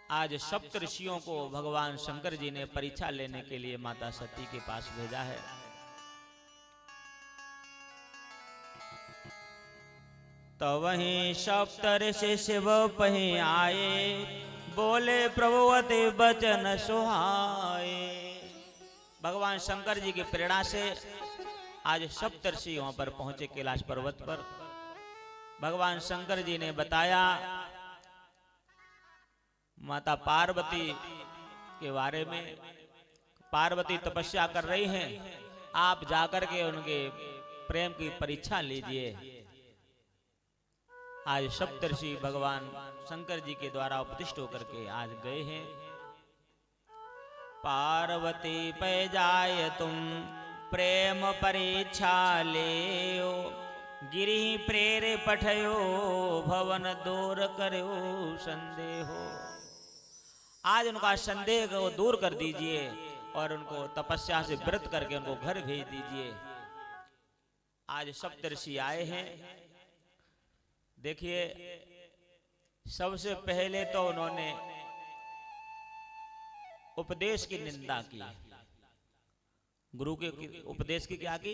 आज सप्तऋषियों को भगवान शंकर जी ने परीक्षा लेने के लिए माता सती के पास भेजा है। तो वहीं सप्तऋषि शिव पहीं आए, बोले प्रभु अति बचन सुहाए। भगवान शंकर जी की प्रेरणा से आज सप्तऋषि वहां पर पहुंचे कैलाश पर्वत पर। भगवान शंकर जी ने बताया माता पार्वती के बारे में। पार्वती तपस्या कर रही हैं, आप जाकर के उनके प्रेम की परीक्षा लीजिए। आज सप्तऋषि भगवान शंकर जी के द्वारा उपदिष्ट होकर के आज गए हैं। पार्वती पे जाए तुम प्रेम परीक्षा लेओ, गिरि प्रेरे पठयो भवन दूर करो संदेहो। आज उनका संदेह को दूर कर दीजिए और उनको तपस्या से व्रत करके उनको घर भेज दीजिए। आज सप्तऋषि आए हैं। देखिए, सबसे पहले तो उन्होंने उपदेश की निंदा की। गुरु के उपदेश की क्या की?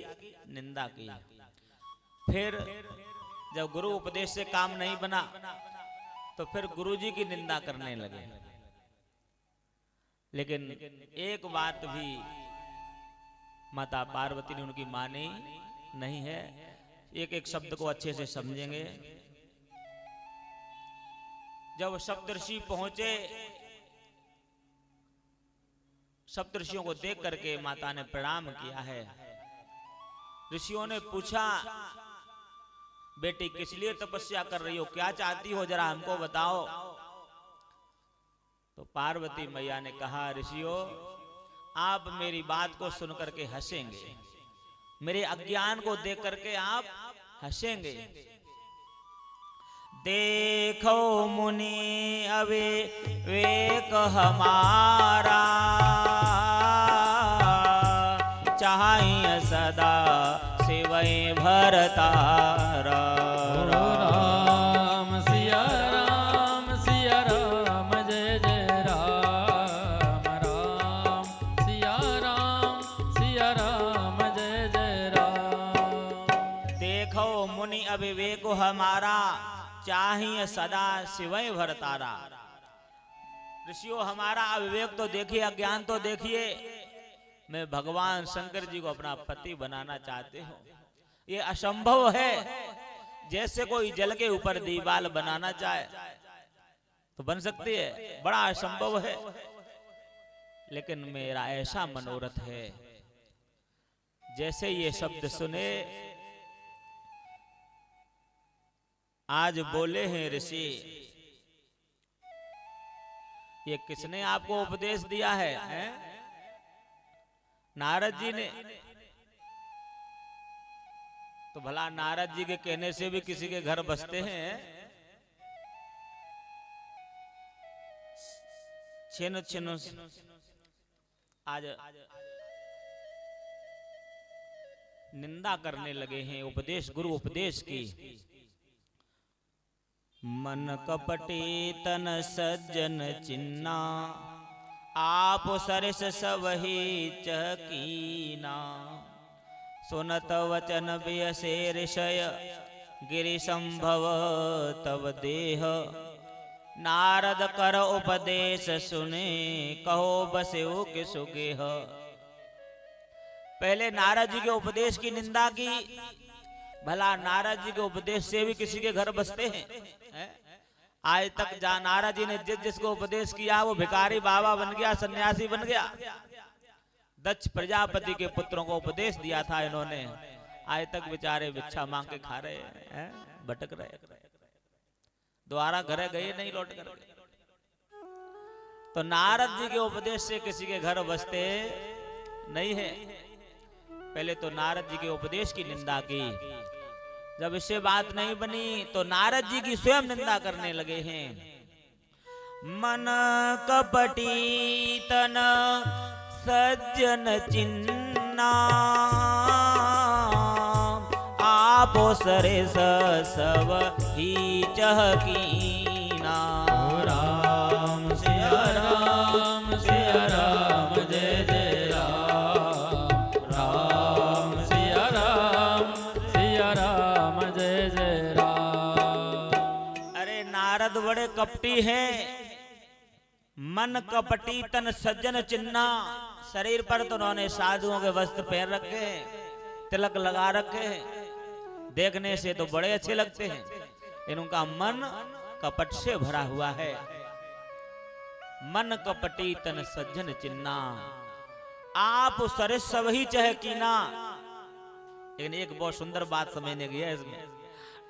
निंदा की। फिर जब गुरु उपदेश से काम नहीं बना तो फिर गुरु जी की निंदा करने लगे। लेकिन एक बात भी माता पार्वती ने उनकी मानी नहीं है। एक एक शब्द को अच्छे से समझेंगे। जब सप्तऋषि पहुंचे, सप्तऋषियों को देख करके माता ने प्रणाम किया है। ऋषियों ने पूछा, बेटी किस लिए तपस्या कर रही हो, क्या चाहती हो, जरा हमको बताओ। तो पार्वती मैया ने कहा, ऋषियों आप मेरी बात को सुन करके हंसेंगे, मेरे अज्ञान को देख करके आप हंसेंगे। देखो मुनि अविवेक हमारा, चाहिए सदा शिवै भरतारा। राम सिया राम जय जय राम। राम सिया राम जय जय राम। देखो मुनि अविवेक हमारा, चाहिए सदा शिवै भरतारा। ऋषियों हमारा अविवेक तो देखिए, अज्ञान तो देखिए, मैं भगवान शंकर जी को अपना पति बनाना चाहते हो, ये असंभव है। जैसे कोई जल के ऊपर दीवार बनाना चाहे तो बन सकती है, बड़ा असंभव है। लेकिन मेरा ऐसा मनोरथ है। जैसे ये शब्द सुने, आज बोले हैं ऋषि, ये किसने आपको उपदेश दिया है? नारद जी ने। तो भला नारद जी के कहने से भी किसी के घर बसते हैं? छिन छिन आज निंदा करने लगे हैं उपदेश, गुरु उपदेश की। मन कपटी तन सज्जन चिन्ना, आप सरस सबही चकीना। सुनत वचन बियसे ऋषय, गिरि संभव तव देह। नारद कर उपदेश सुने, कहो बस्यो कि सुगेह। पहले नारद जी के उपदेश की निंदा की। भला नारद जी के उपदेश से भी किसी के घर बसते हैं? आज तक नारद जी ने जिसको उपदेश किया वो भिखारी बाबा बन गया, सन्यासी बन गया। दक्ष प्रजापति के पुत्रों को उपदेश दिया था इन्होंने, आज तक बेचारे भिक्षा मांग के खा रहे हैं, भटक रहे, द्वारा घरे गए नहीं लौट कर। तो नारद जी के उपदेश से किसी के घर बसते नहीं है। पहले तो नारद जी के उपदेश की निंदा की। जब इससे बात नहीं बनी तो नारद जी की स्वयं निंदा करने लगे हैं। मन कपटी तन सज्जन चिन्ना, आपो सरेस सब ही चहकीना। राम सिया नारद बड़े कपटी हैं, मन कपटी तन सज्जन चिन्ना। शरीर पर तो उन्होंने साधुओं के वस्त्र पहन रखे हैं, तिलक लगा रखे हैं, देखने से तो बड़े अच्छे लगते हैं, इनका मन कपट से भरा हुआ है। मन कपटी तन सज्जन चिन्ना, आप सरस सब ही चह कीना। लेकिन एक बहुत सुंदर बात समझने की है इसमें,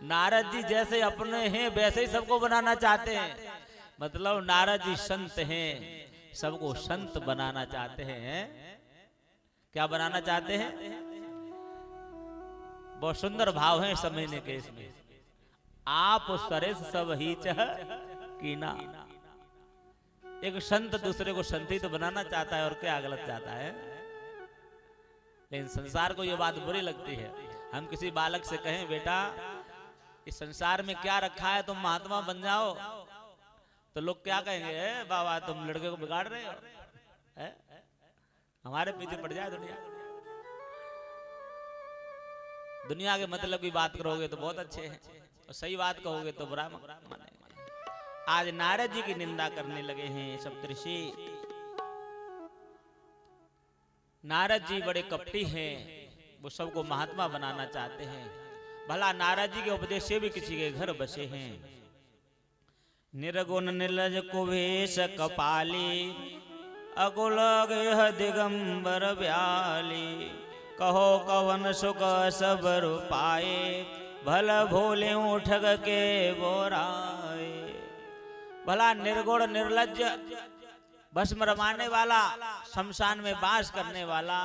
नारद जी जैसे अपने हैं वैसे ही सबको बनाना चाहते हैं। मतलब नारद जी संत हैं, सबको संत बनाना चाहते हैं। क्या बनाना चाहते हैं? बहुत सुंदर भाव है समझने के इसमें। आप सरस सब ही चह कीना। एक संत दूसरे को संत ही तो बनाना चाहता है, और क्या गलत चाहता है। लेकिन संसार को यह बात बुरी लगती है। हम किसी बालक से कहें बेटा इस संसार में क्या रखा है, तुम महात्मा बन जाओ, तो लोग क्या कहेंगे, बाबा तुम लड़के को बिगाड़ रहे हो, हमारे पीछे पड़ जाए दुनिया। दुनिया के मतलब की बात करोगे तो बहुत अच्छे हैं, और सही बात कहोगे तो बुरा मानेंगे। आज नारद जी की निंदा करने लगे हैं सप्तऋषि। नारद जी बड़े कपटी हैं, वो सबको महात्मा बनाना चाहते हैं। भला नारद जी के उपदेश से भी किसी के घर बसे हैं। निर्गुण निर्लज कुवेश कपाली, अकुल गेह दिगंबर व्याली। कहो कवन सुख सब पाए, भल भोले ठग के बोराए। भला निर्गुण निर्लज, भस्म रमाने वाला, शमशान में वास करने वाला,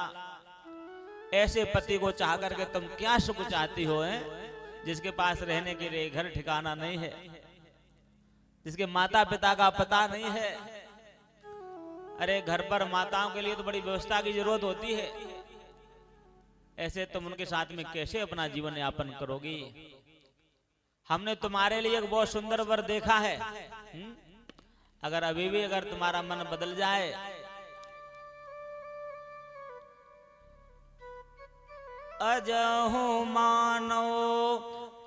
ऐसे पति को चाह करके तुम क्या सुख चाहती हो, जिसके पास रहने के लिए घर ठिकाना नहीं है, जिसके माता पिता का पता नहीं है। अरे घर पर माताओं के लिए तो बड़ी व्यवस्था की जरूरत होती है, ऐसे तुम उनके साथ में कैसे अपना जीवन यापन करोगी। हमने तुम्हारे लिए एक बहुत सुंदर वर देखा है। अगर अभी भी अगर तुम्हारा मन बदल जाए, अजहु मानो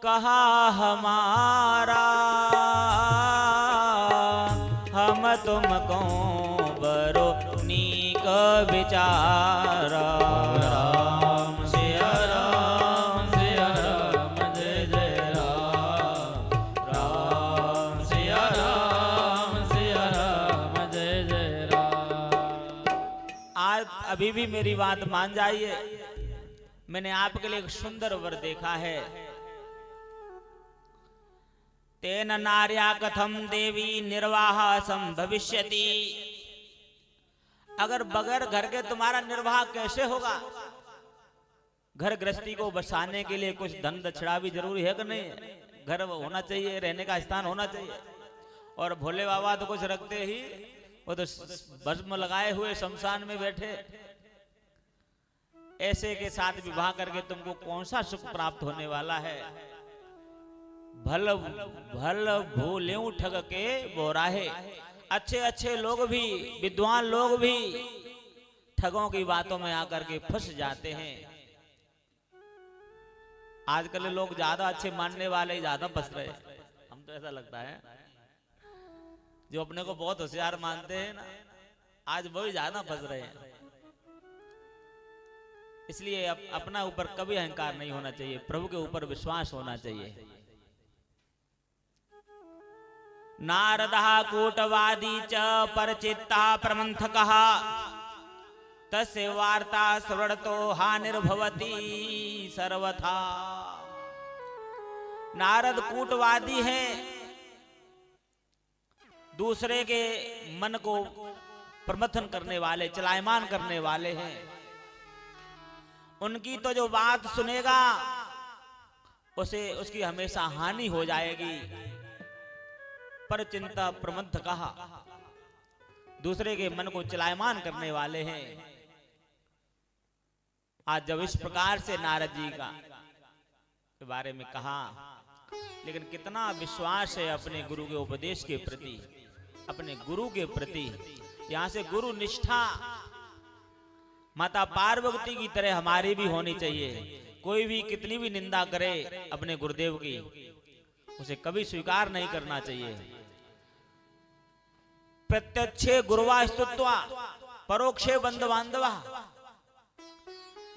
कहा हमारा, हम तुमको बरो नीक विचारा। राम सिया राम सिया राम जय जय राम, राम सिया राम सिया राम जय जय राम। आज अभी भी मेरी बात मान जाइए, मैंने आपके लिए एक सुंदर वर देखा है। तेन नार्या कथम देवी निर्वाह संभविष्यति। अगर बगैर घर के तुम्हारा निर्वाह कैसे होगा? घर गृहस्थी को बसाने के लिए कुछ धन दक्षिणा भी जरूरी है कि नहीं? घर होना चाहिए, रहने का स्थान होना चाहिए। और भोले बाबा तो कुछ रखते ही, वो तो भस्म लगाए हुए शमशान में बैठे। ऐसे के साथ विवाह करके तुमको कौन सा सुख प्राप्त होने वाला है? भल भल भूले ठग के बोराहे। अच्छे अच्छे लोग भी, विद्वान लोग भी ठगों की बातों में आकर के फंस जाते हैं। आजकल लोग ज्यादा अच्छे मानने वाले ही ज्यादा फंस रहे हैं। हम तो ऐसा लगता है, जो अपने को बहुत होशियार मानते हैं ना, आज वही ज्यादा फंस रहे हैं। इसलिए अपना ऊपर कभी अहंकार नहीं होना चाहिए, प्रभु के ऊपर विश्वास होना चाहिए। नारदः कूटवादी च परचित्ता प्रमंथकः, तस्य वार्ता श्रवणतो हानिर्भवति सर्वथा। नारद कूटवादी है, दूसरे के मन को प्रमथन करने वाले, चलायमान करने वाले हैं। उनकी तो जो बात सुनेगा उसे उसकी हमेशा हानि हो जाएगी। पर चिंता प्रमथ कहा, दूसरे के मन को चलायमान करने वाले हैं। आज जब इस प्रकार से नारद जी का के बारे में कहा, लेकिन कितना विश्वास है अपने गुरु के उपदेश के प्रति, अपने गुरु के प्रति। यहां से गुरु निष्ठा माता पार्वती की तरह हमारी भी होनी चाहिए। कोई भी कितनी भी निंदा करे अपने गुरुदेव की, उसे कभी स्वीकार नहीं करना चाहिए। प्रत्यक्षे गुरुवा स्तुत्वा परोक्षे बंधु बांधवा।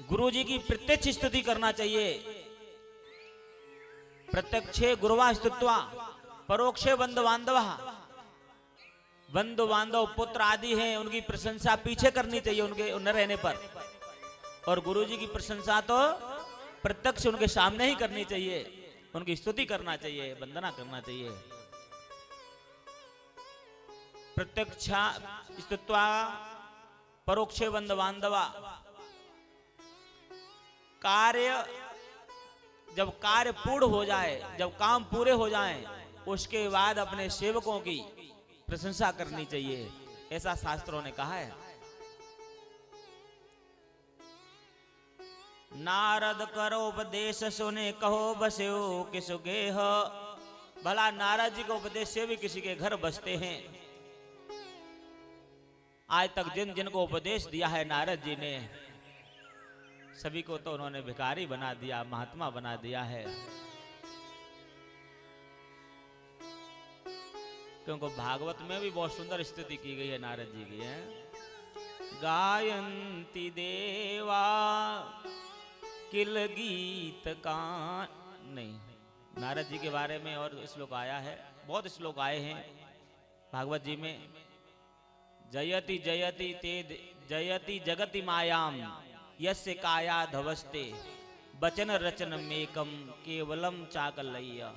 गुरु जी की प्रत्यक्ष स्तुति करना चाहिए। प्रत्यक्षे गुरुवा स्तुत्वा परोक्षे बंधु बांधवा। बंधु बांधव पुत्र आदि हैं, उनकी प्रशंसा पीछे करनी चाहिए उनके न रहने पर, और गुरु जी की प्रशंसा तो प्रत्यक्ष उनके सामने ही करनी चाहिए। उनकी स्तुति करना चाहिए, वंदना करना चाहिए। प्रत्यक्ष स्तुत्वा परोक्षे बंधु बांधवा। कार्य जब कार्य पूर्ण हो जाए, जब काम पूरे हो जाएं, उसके बाद अपने सेवकों की प्रशंसा करनी चाहिए, ऐसा शास्त्रों ने कहा है। नारद करो उपदेश सुने कहो बस्यो किसु गेह। भला नारद जी को उपदेश से भी किसी के घर बसते हैं। आज तक जिन जिनको उपदेश दिया है नारद जी ने, सभी को तो उन्होंने भिखारी बना दिया, महात्मा बना दिया है। क्योंकि भागवत में भी बहुत सुंदर स्तुति की गई है नारद जी की है। गायंती देवा किल गीत का नहीं, नारद जी के बारे में और श्लोक आया है, बहुत श्लोक आए हैं भागवत जी में। जयति जयति ते जयति जगति मायाम यस्य काया धवस्ते वचन रचन मेकम केवलम चाकलय्य।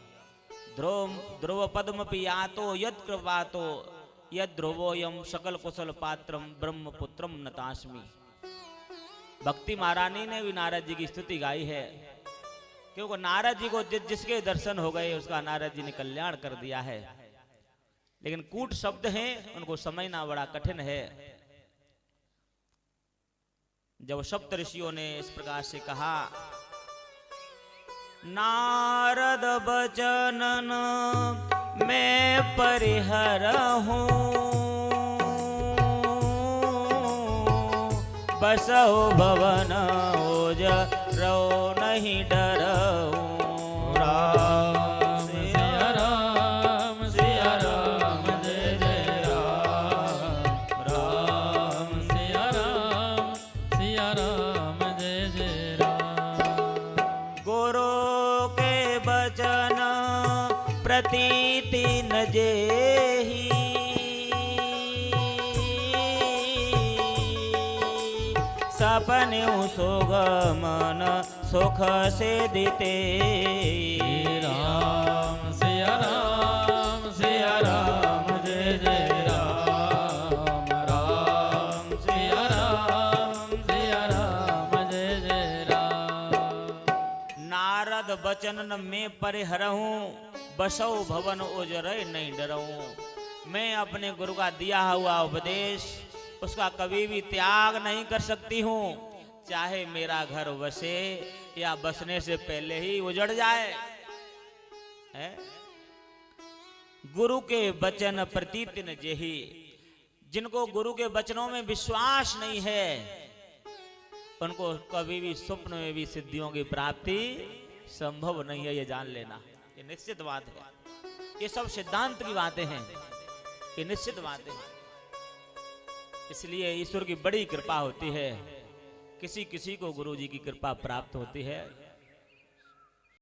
ध्रुव पद्म पियातो यद कृपातो यद ध्रुवोयम सकल कुशल पात्रम ब्रह्म पुत्रम नतास्मि। भक्ति महारानी ने भी नारद जी की स्तुति गाई है, क्योंकि नारद जी को जिसके दर्शन हो गए उसका नारद जी ने कल्याण कर दिया है। लेकिन कूट शब्द हैं, उनको समझना बड़ा कठिन है। जब सप्त ऋषियों ने इस प्रकार से कहा, नारद बचनन मैं परिहर हूँ, बसो भवन ओज रो नहीं डरऊं। राम सिया राम सिया राम जय जय राम। राम सिया राम सिया राम जय जय राम। गुरु के बचन प्रतीति न जेहि, सपने सुगमन सुख से दिते। राम सिया राम जय जय राम। राम सिया राम जय जय राम। नारद बचन में परिहरहूं, बसौ भवन ओजरय नहीं डरऊं। मैं अपने गुरु का दिया हुआ उपदेश उसका कभी भी त्याग नहीं कर सकती हूँ, चाहे मेरा घर बसे या बसने से पहले ही उजड़ जाए। है? गुरु के वचन प्रतीति न जेहि। जिनको गुरु के वचनों में विश्वास नहीं है, उनको कभी भी स्वप्न में भी सिद्धियों की प्राप्ति संभव नहीं है, ये जान लेना। ये निश्चित बात है। ये सब सिद्धांत की बातें हैं, ये निश्चित बातें हैं। इसलिए ईश्वर की बड़ी कृपा होती है, किसी किसी को गुरु जी की कृपा प्राप्त होती है।